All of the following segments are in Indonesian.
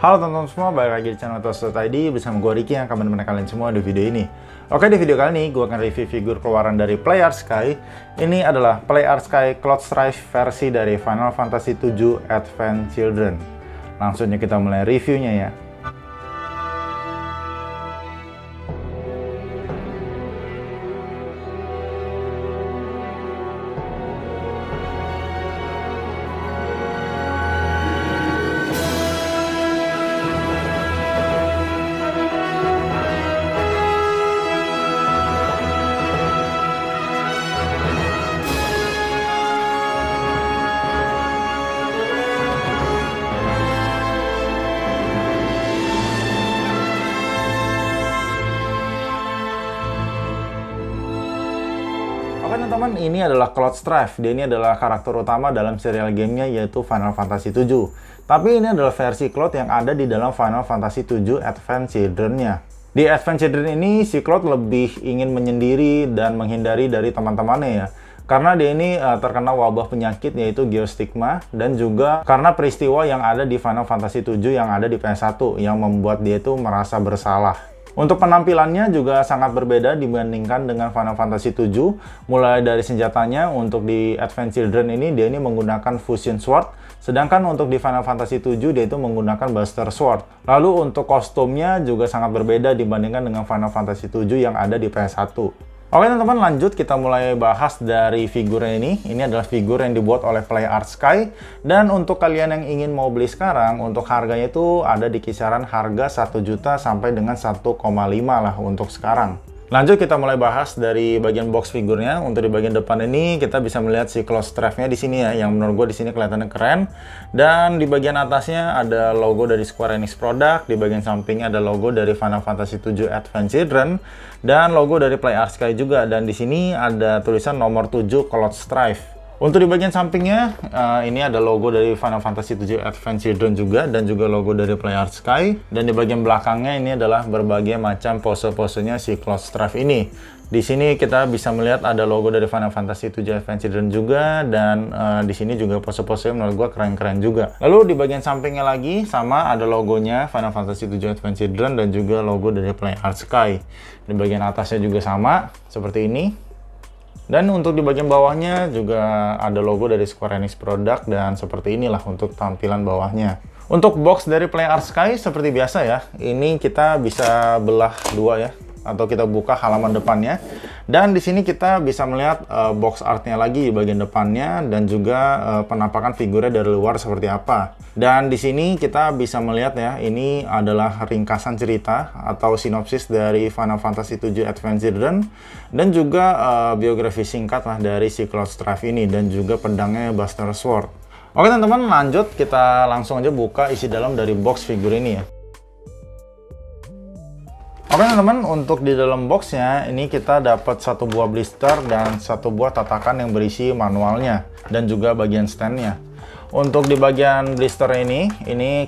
Halo teman-teman semua, balik lagi di channel Toast.id bersama gue Ricky yang akan menemani kalian semua di video ini. Oke, di video kali ini gue akan review figur keluaran dari PlayArtSky. Ini adalah PlayArtSky Cloud Strife versi dari Final Fantasy VII Advent Children. Langsung aja kita mulai reviewnya ya. Oke teman-teman, ini adalah Cloud Strife. Dia ini adalah karakter utama dalam serial gamenya yaitu Final Fantasy VII. Tapi ini adalah versi Cloud yang ada di dalam Final Fantasy VII Advent Children-nya. Di Advent Children ini, si Cloud lebih ingin menyendiri dan menghindari dari teman-temannya ya. Karena dia ini terkena wabah penyakit yaitu geostigma, dan juga karena peristiwa yang ada di Final Fantasy VII yang ada di PS1 yang membuat dia itu merasa bersalah. Untuk penampilannya juga sangat berbeda dibandingkan dengan Final Fantasy VII. Mulai dari senjatanya, untuk di Advent Children ini dia ini menggunakan Fusion Sword, sedangkan untuk di Final Fantasy VII dia itu menggunakan Buster Sword. Lalu untuk kostumnya juga sangat berbeda dibandingkan dengan Final Fantasy VII yang ada di PS1. Oke teman-teman, lanjut kita mulai bahas dari figurnya ini. Ini adalah figur yang dibuat oleh PlayArtSky. Dan untuk kalian yang ingin mau beli sekarang, untuk harganya itu ada di kisaran harga 1 juta sampai dengan 1,5 lah untuk sekarang. Lanjut kita mulai bahas dari bagian box figurnya. Untuk di bagian depan ini kita bisa melihat si Cloud Strife-nya di sini ya, yang menurut gue di sini kelihatannya keren. Dan di bagian atasnya ada logo dari Square Enix Product, di bagian sampingnya ada logo dari Final Fantasy VII Advent Children dan logo dari PlayArtSky juga. Dan di sini ada tulisan nomor 7 Cloud Strife. Untuk di bagian sampingnya, ini ada logo dari Final Fantasy VII Advent Children juga, dan juga logo dari PlayArtSky. Dan di bagian belakangnya ini adalah berbagai macam pose-posenya si Cloud Strife ini. Di sini kita bisa melihat ada logo dari Final Fantasy VII Advent Children juga, dan di sini juga pose-posenya menurut gua keren-keren juga. Lalu di bagian sampingnya lagi sama ada logonya Final Fantasy VII Advent Children dan juga logo dari PlayArtSky. Di bagian atasnya juga sama seperti ini. Dan untuk di bagian bawahnya juga ada logo dari Square Enix Product, dan seperti inilah untuk tampilan bawahnya. Untuk box dari PlayArtSky seperti biasa ya, ini kita bisa belah dua ya, atau kita buka halaman depannya. Dan di sini kita bisa melihat box artnya lagi di bagian depannya, dan juga penampakan figurnya dari luar seperti apa. Dan di sini kita bisa melihat ya, ini adalah ringkasan cerita atau sinopsis dari Final Fantasy VII Advent Children, dan juga biografi singkat lah dari si Cloud Strife ini, dan juga pedangnya Buster Sword. Oke teman-teman, lanjut kita langsung aja buka isi dalam dari box figur ini ya. Oke teman-teman, untuk di dalam boxnya ini kita dapat satu buah blister dan satu buah tatakan yang berisi manualnya dan juga bagian standnya. Untuk di bagian blister ini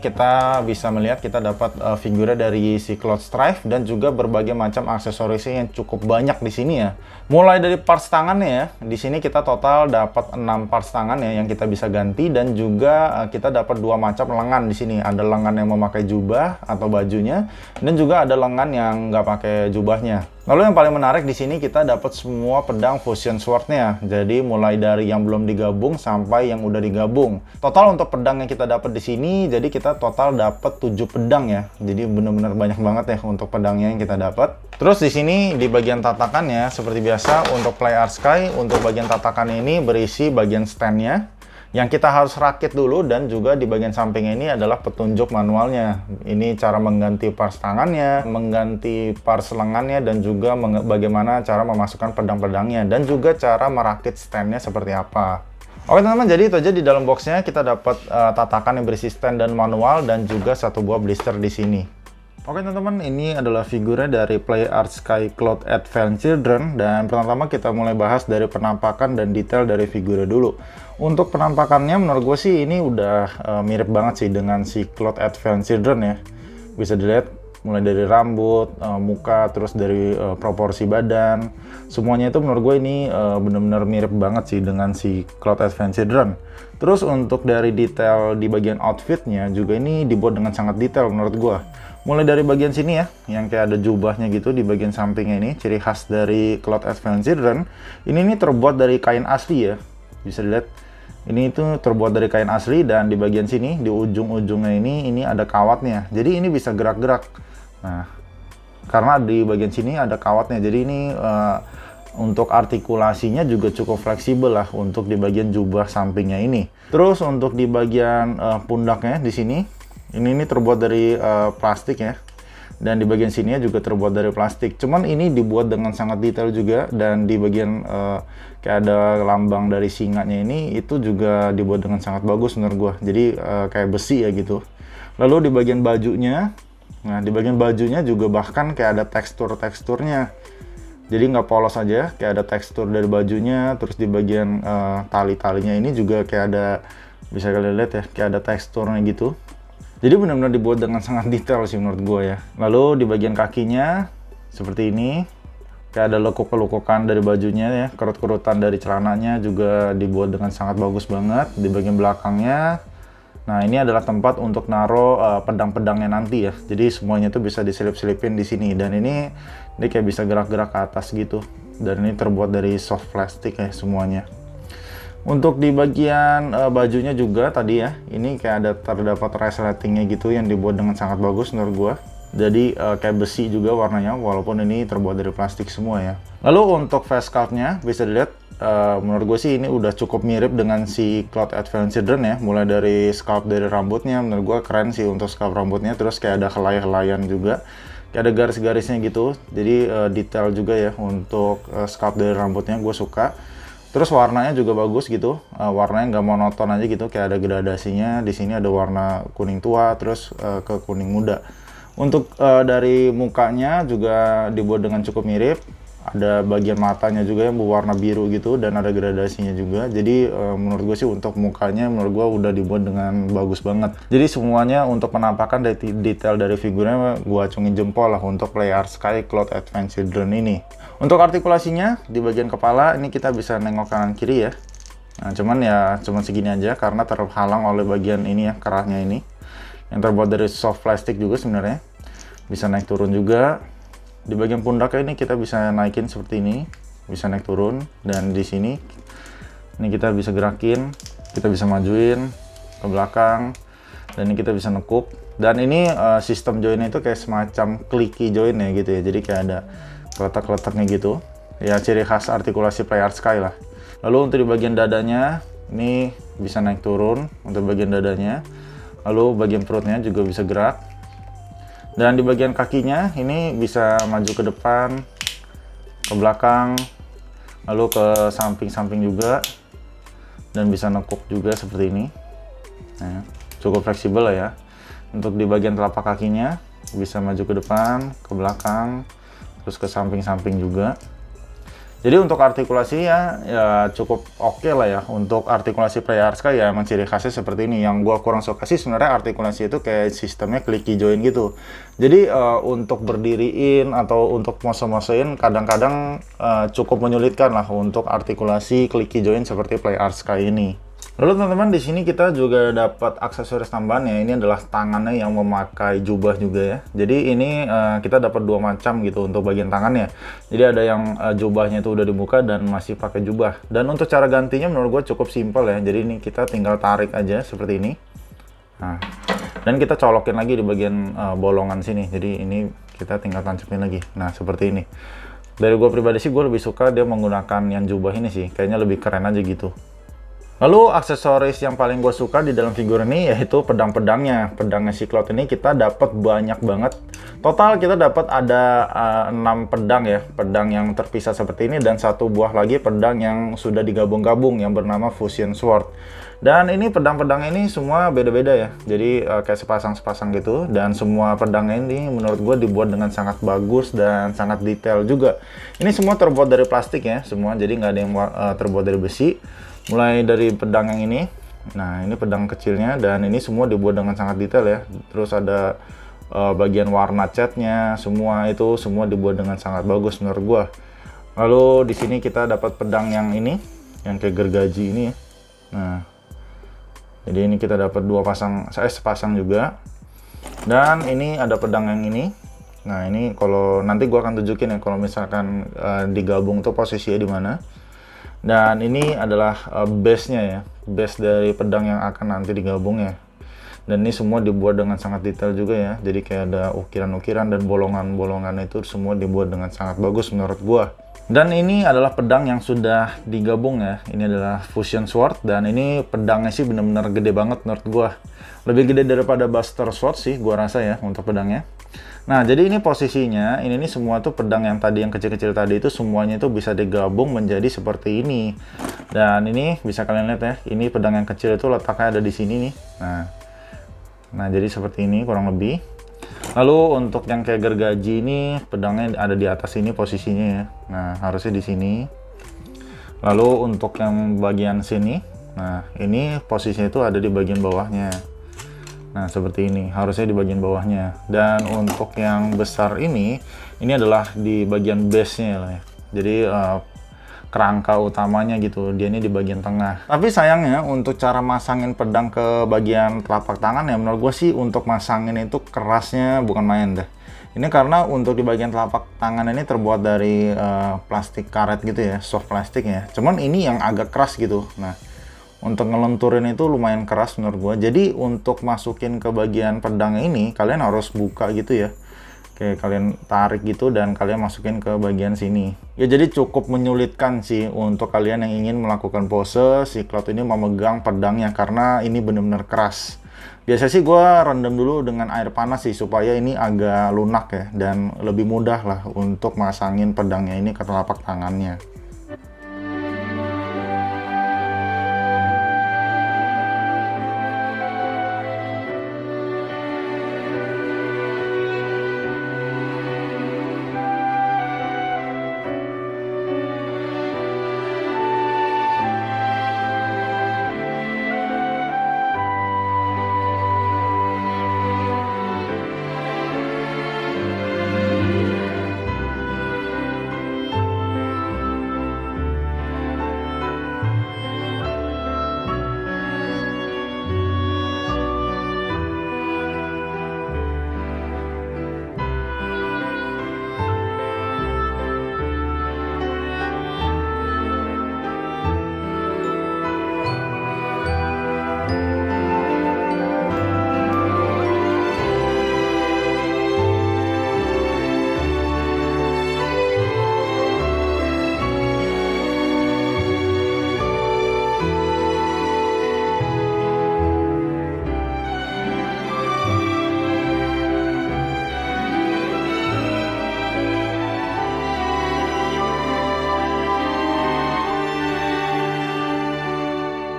kita bisa melihat kita dapat figurnya dari si Cloud Strife dan juga berbagai macam aksesorisnya yang cukup banyak di sini ya. Mulai dari parts tangannya ya, di sini kita total dapat 6 parts tangan ya yang kita bisa ganti, dan juga kita dapat 2 macam lengan di sini. Ada lengan yang memakai jubah atau bajunya, dan juga ada lengan yang nggak pakai jubahnya. Lalu yang paling menarik di sini kita dapat semua pedang Fusion Sword-nya. Jadi mulai dari yang belum digabung sampai yang udah digabung. Total untuk pedang yang kita dapat di sini, jadi kita total dapat 7 pedang ya. Jadi benar-benar banyak banget ya untuk pedangnya yang kita dapat. Terus di sini di bagian tatakannya seperti biasa untuk PlayArtSky, untuk bagian tatakan ini berisi bagian stand-nya yang kita harus rakit dulu, dan juga di bagian samping ini adalah petunjuk manualnya. Ini cara mengganti parts tangannya, mengganti parts lengannya, dan juga bagaimana cara memasukkan pedang-pedangnya, dan juga cara merakit stand-nya seperti apa. Oke teman-teman, jadi itu aja di dalam boxnya. Kita dapat tatakan yang berisi stand dan manual, dan juga satu buah blister di sini. Oke teman-teman, ini adalah figurnya dari PlayArtSky Cloud Advent Children, dan pertama kita mulai bahas dari penampakan dan detail dari figurnya dulu. Untuk penampakannya menurut gue sih ini udah mirip banget sih dengan si Cloud Advent Children ya. Bisa dilihat mulai dari rambut, muka, terus dari proporsi badan, semuanya itu menurut gue ini bener-bener mirip banget sih dengan si Cloud Advanced Drone. Terus untuk dari detail di bagian outfitnya juga ini dibuat dengan sangat detail menurut gue. Mulai dari bagian sini ya, yang kayak ada jubahnya gitu di bagian sampingnya ini, ciri khas dari Cloud Advanced Drone. Ini terbuat dari kain asli ya, bisa dilihat. Ini itu terbuat dari kain asli, dan di bagian sini, di ujung-ujungnya ini ada kawatnya. Jadi ini bisa gerak-gerak. Nah, karena di bagian sini ada kawatnya, jadi ini untuk artikulasinya juga cukup fleksibel lah untuk di bagian jubah sampingnya ini. Terus untuk di bagian pundaknya di sini, ini terbuat dari plastik ya. Dan di bagian sini juga terbuat dari plastik. Cuman ini dibuat dengan sangat detail juga, dan di bagian kayak ada lambang dari singanya ini itu juga dibuat dengan sangat bagus menurut gua. Jadi kayak besi ya gitu. Lalu di bagian bajunya, nah di bagian bajunya juga bahkan kayak ada teksturnya. Jadi nggak polos aja, kayak ada tekstur dari bajunya. Terus di bagian tali-talinya ini juga kayak ada, bisa kalian lihat ya, kayak ada teksturnya gitu. Jadi benar-benar dibuat dengan sangat detail sih menurut gue ya. Lalu di bagian kakinya seperti ini, kayak ada lekuk-lekukan dari bajunya ya, kerut-kerutan dari celananya juga dibuat dengan sangat bagus banget. Di bagian belakangnya, nah ini adalah tempat untuk naruh pedang-pedangnya nanti ya. Jadi semuanya itu bisa diselip-selipin di sini, dan ini kayak bisa gerak-gerak ke atas gitu. Dan ini terbuat dari soft plastik ya semuanya. Untuk di bagian bajunya juga tadi ya, ini kayak ada terdapat resletingnya gitu yang dibuat dengan sangat bagus menurut gua. Jadi kayak besi juga warnanya, walaupun ini terbuat dari plastik semua ya. Lalu untuk face sculpt-nya bisa dilihat, menurut gue sih ini udah cukup mirip dengan si Cloud Advanced Drone ya. Mulai dari sculpt dari rambutnya, menurut gua keren sih untuk sculpt rambutnya. Terus kayak ada helai-helaian juga, kayak ada garis-garisnya gitu. Jadi detail juga ya untuk sculpt dari rambutnya, gue suka. Terus warnanya juga bagus gitu, warnanya nggak monoton aja gitu, kayak ada gradasinya. Di sini ada warna kuning tua, terus ke kuning muda. Untuk dari mukanya juga dibuat dengan cukup mirip. Ada bagian matanya juga yang berwarna biru gitu, dan ada gradasinya juga. Jadi menurut gue sih untuk mukanya menurut gue udah dibuat dengan bagus banget. Jadi semuanya untuk penampakan detail dari figurnya gue acungin jempol lah untuk PlayArtSky Cloud Advanced Drone ini. Untuk artikulasinya di bagian kepala ini kita bisa nengok kanan kiri ya. Nah cuman segini aja karena terhalang oleh bagian ini ya, kerahnya ini yang terbuat dari soft plastik juga sebenarnya. Bisa naik turun juga. Di bagian pundaknya ini kita bisa naikin seperti ini, bisa naik turun. Dan di sini ini kita bisa gerakin, kita bisa majuin ke belakang, dan ini kita bisa nekuk. Dan ini sistem joinnya itu kayak semacam clicky join ya gitu ya, jadi kayak ada keletak-keletaknya gitu ya, ciri khas artikulasi PlayArtSky lah. Lalu untuk di bagian dadanya ini bisa naik turun untuk bagian dadanya. Lalu bagian perutnya juga bisa gerak. Dan di bagian kakinya ini bisa maju ke depan, ke belakang, lalu ke samping-samping juga, dan bisa nekuk juga seperti ini. Nah, cukup fleksibel lah ya. Untuk di bagian telapak kakinya bisa maju ke depan, ke belakang, terus ke samping-samping juga. Jadi untuk artikulasi ya cukup oke lah ya. Untuk artikulasi PlayArtSky ya emang ciri khasnya seperti ini. Yang gua kurang suka sih sebenarnya artikulasi itu kayak sistemnya clicky join gitu. Jadi untuk berdiriin atau untuk mose-mosein kadang-kadang cukup menyulitkan lah untuk artikulasi clicky join seperti PlayArtSky ini. Lalu teman-teman, di sini kita juga dapat aksesoris tambahan ya. Ini adalah tangannya yang memakai jubah juga ya. Jadi ini kita dapat dua macam gitu untuk bagian tangannya. Jadi ada yang jubahnya itu udah dibuka dan masih pakai jubah. Dan untuk cara gantinya menurut gue cukup simpel ya. Jadi ini kita tinggal tarik aja seperti ini. Nah, dan kita colokin lagi di bagian bolongan sini. Jadi ini kita tinggal tancapin lagi. Nah, seperti ini. Dari gue pribadi sih gue lebih suka dia menggunakan yang jubah ini sih. Kayaknya lebih keren aja gitu. Lalu aksesoris yang paling gue suka di dalam figur ini yaitu pedang-pedangnya. Pedangnya si Cloud ini kita dapat banyak banget. Total kita dapat ada 6 pedang ya. Pedang yang terpisah seperti ini, dan satu buah lagi pedang yang sudah digabung-gabung yang bernama Fusion Sword. Dan ini pedang-pedang ini semua beda-beda ya. Jadi kayak sepasang-sepasang gitu. Dan semua pedang ini menurut gue dibuat dengan sangat bagus dan sangat detail juga. Ini semua terbuat dari plastik ya semua. Jadi nggak ada yang terbuat dari besi. Mulai dari pedang yang ini, nah ini pedang kecilnya, dan ini semua dibuat dengan sangat detail ya. Terus ada bagian warna catnya, semua dibuat dengan sangat bagus menurut gua. Lalu di sini kita dapat pedang yang ini, yang kayak gergaji ini ya. Nah, jadi ini kita dapat sepasang juga. Dan ini ada pedang yang ini. Nah, ini kalau nanti gua akan tunjukin ya kalau misalkan digabung tuh posisinya di mana. Dan ini adalah base-nya ya, base dari pedang yang akan nanti digabung ya. Dan ini semua dibuat dengan sangat detail juga ya. Jadi kayak ada ukiran-ukiran dan bolongan-bolongan itu semua dibuat dengan sangat bagus menurut gua. Dan ini adalah pedang yang sudah digabung ya. Ini adalah Fusion Sword dan ini pedangnya sih benar-benar gede banget menurut gua. Lebih gede daripada Buster Sword sih gua rasa ya untuk pedangnya. Nah, jadi ini posisinya, ini semua tuh pedang yang tadi yang kecil-kecil tadi itu semuanya itu bisa digabung menjadi seperti ini. Dan ini bisa kalian lihat ya, ini pedang yang kecil itu letaknya ada di sini nih. Nah, jadi seperti ini kurang lebih. Lalu untuk yang kayak gergaji ini pedangnya ada di atas ini posisinya ya. Nah, harusnya di sini. Lalu untuk yang bagian sini, nah ini posisinya itu ada di bagian bawahnya. Nah, seperti ini, harusnya di bagian bawahnya. Dan untuk yang besar ini adalah di bagian base-nya lah ya. Jadi kerangka utamanya gitu, dia ini di bagian tengah. Tapi sayangnya untuk cara masangin pedang ke bagian telapak tangan ya, menurut gue sih untuk masangin itu kerasnya bukan main deh. Ini karena untuk di bagian telapak tangan ini terbuat dari plastik karet gitu ya, soft plastik ya. Cuman ini yang agak keras gitu. Nah, untuk ngelenturin itu lumayan keras menurut gua. Jadi untuk masukin ke bagian pedang ini kalian harus buka gitu ya. Kayak kalian tarik gitu dan kalian masukin ke bagian sini. Ya jadi cukup menyulitkan sih untuk kalian yang ingin melakukan pose si Cloud ini memegang pedangnya karena ini benar-benar keras. Biasa sih gua rendam dulu dengan air panas sih supaya ini agak lunak ya dan lebih mudah lah untuk masangin pedangnya ini ke telapak tangannya.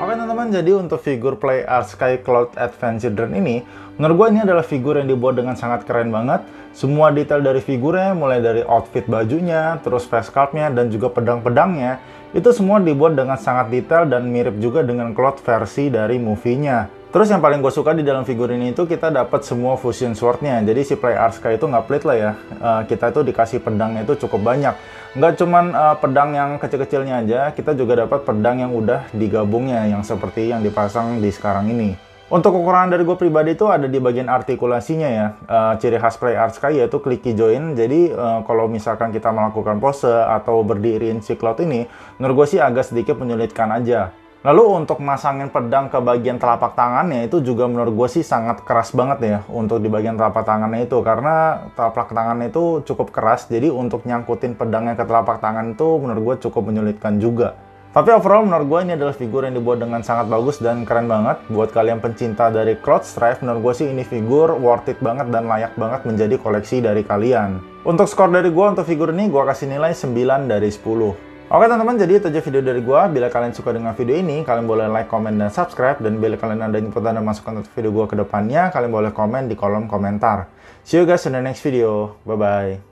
Oke teman-teman, jadi untuk figur Play Arts Sky Cloud Advent Children ini, menurut gue ini adalah figur yang dibuat dengan sangat keren banget. Semua detail dari figurnya, mulai dari outfit bajunya, terus face sculptnya, dan juga pedang-pedangnya, itu semua dibuat dengan sangat detail dan mirip juga dengan Cloud versi dari movie-nya. Terus yang paling gue suka di dalam figur ini itu kita dapat semua fusion sword-nya. Jadi si Play Arts Sky itu nggak pelit lah ya. Kita itu dikasih pedangnya itu cukup banyak. Nggak cuman pedang yang kecil-kecilnya aja, kita juga dapat pedang yang udah digabungnya, yang seperti yang dipasang di sekarang ini. Untuk kekurangan dari gue pribadi itu ada di bagian artikulasinya ya. Ciri khas Play Arts Sky yaitu clicky joint. Jadi kalau misalkan kita melakukan pose atau berdiriin si Cloud ini, menurut gue sih agak sedikit menyulitkan aja. Lalu untuk masangin pedang ke bagian telapak tangannya itu juga menurut gue sih sangat keras banget ya untuk di bagian telapak tangannya itu, karena telapak tangannya itu cukup keras, jadi untuk nyangkutin pedangnya ke telapak tangan itu menurut gue cukup menyulitkan juga. Tapi overall menurut gue ini adalah figur yang dibuat dengan sangat bagus dan keren banget. Buat kalian pencinta dari Cloud Strife, menurut gue sih ini figur worth it banget dan layak banget menjadi koleksi dari kalian. Untuk skor dari gue untuk figur ini gue kasih nilai 9 dari 10. Oke teman-teman, jadi itu aja video dari gua. Bila kalian suka dengan video ini, kalian boleh like, comment, dan subscribe. Dan bila kalian ada input dan masukan untuk video gua ke depannya, kalian boleh komen di kolom komentar. See you guys in the next video. Bye-bye.